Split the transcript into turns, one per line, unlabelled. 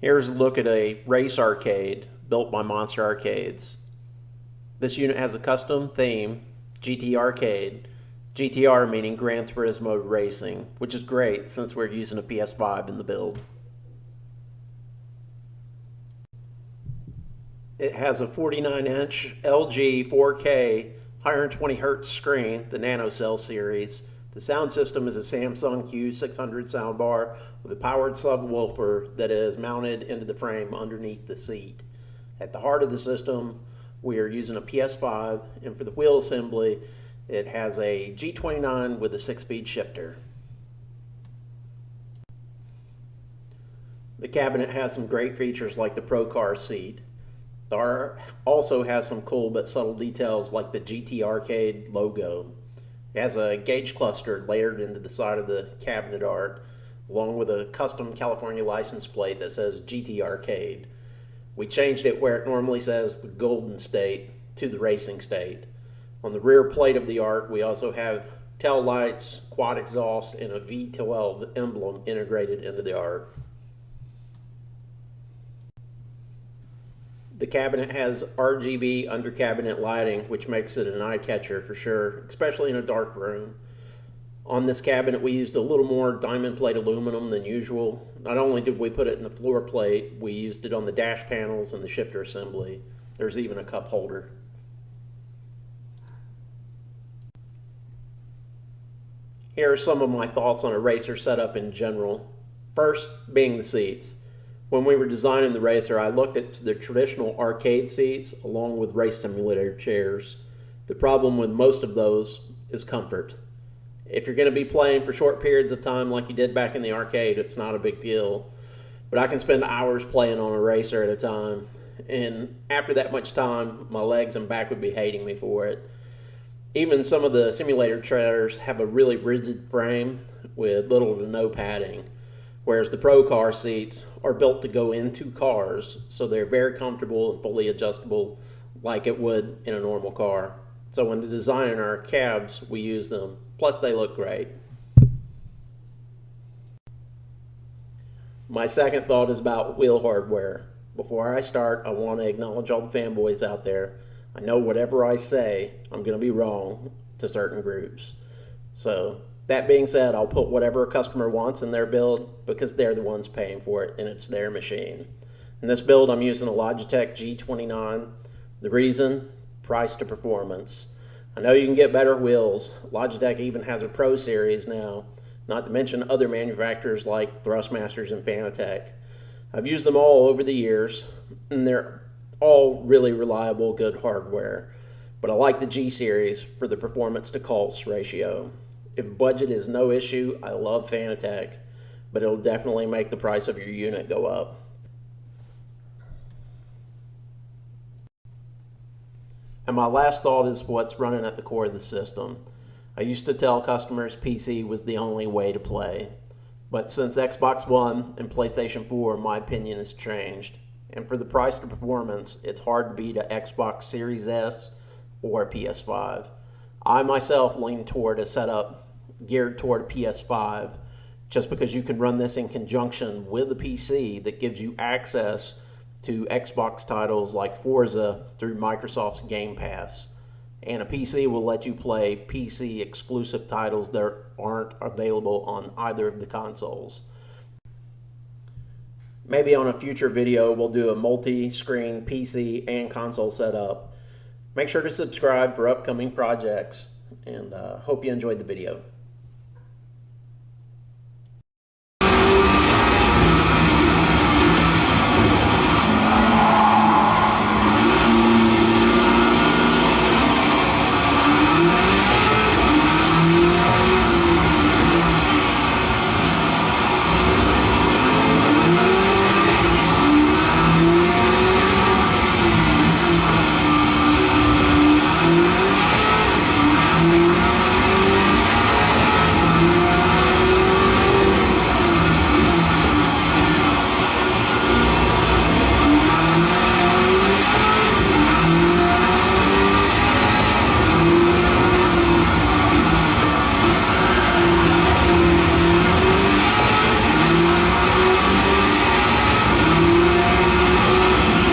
Here's a look at a race arcade built by Monster Arcades. This unit has a custom theme, GTRcade. GTR meaning Gran Turismo Racing, which is great since we're using a PS5 in the build. It has a 49-inch LG 4K 120Hz screen, the NanoCell series. The sound system is a Samsung Q600 soundbar with a powered subwoofer that is mounted into the frame underneath the seat. At the heart of the system, we are using a PS5, and for the wheel assembly, it has a G29 with a 6-speed shifter. The cabinet has some great features like the Pro Car seat. The art also has some cool but subtle details like the GTRcade logo. It has a gauge cluster layered into the side of the cabinet art, along with a custom California license plate that says GTRcade. We changed it where it normally says the Golden State to the Racing State. On the rear plate of the art, we also have tail lights, quad exhaust, and a V12 emblem integrated into the art. The cabinet has RGB under cabinet lighting, which makes it an eye catcher for sure, especially in a dark room. On this cabinet, we used a little more diamond plate aluminum than usual. Not only did we put it in the floor plate, we used it on the dash panels and the shifter assembly. There's even a cup holder. Here are some of my thoughts on a racer setup in general. First, being the seats. When we were designing the racer, I looked at the traditional arcade seats along with race simulator chairs. The problem with most of those is comfort. If you're going to be playing for short periods of time like you did back in the arcade, it's not a big deal. But I can spend hours playing on a racer at a time, and after that much time, my legs and back would be hating me for it. Even some of the simulator chairs have a really rigid frame with little to no padding, whereas the Pro Car seats are built to go into cars, so they're very comfortable and fully adjustable like it would in a normal car. So when designing our cabs, we use them. Plus, they look great. My second thought is about wheel hardware. Before I start, I want to acknowledge all the fanboys out there. I know whatever I say, I'm going to be wrong to certain groups. So, that being said, I'll put whatever a customer wants in their build because they're the ones paying for it and it's their machine. In this build, I'm using a Logitech G29. The reason? Price to performance. I know you can get better wheels. Logitech even has a Pro series now, not to mention other manufacturers like Thrustmasters and Fanatec. I've used them all over the years, and they're all really reliable, good hardware. But I like the G series for the performance to cost ratio. If budget is no issue, I love Fanatec, but it'll definitely make the price of your unit go up. And my last thought is what's running at the core of the system. I used to tell customers PC was the only way to play, but since Xbox One and PlayStation 4, my opinion has changed. And for the price to performance, it's hard to beat a Xbox Series S or a PS5. I myself lean toward a setup geared toward a PS5 just because you can run this in conjunction with a PC that gives you access to Xbox titles like Forza through Microsoft's Game Pass. And a PC will let you play PC exclusive titles that aren't available on either of the consoles. Maybe on a future video we'll do a multi-screen PC and console setup. Make sure to subscribe for upcoming projects, and hope you enjoyed the video.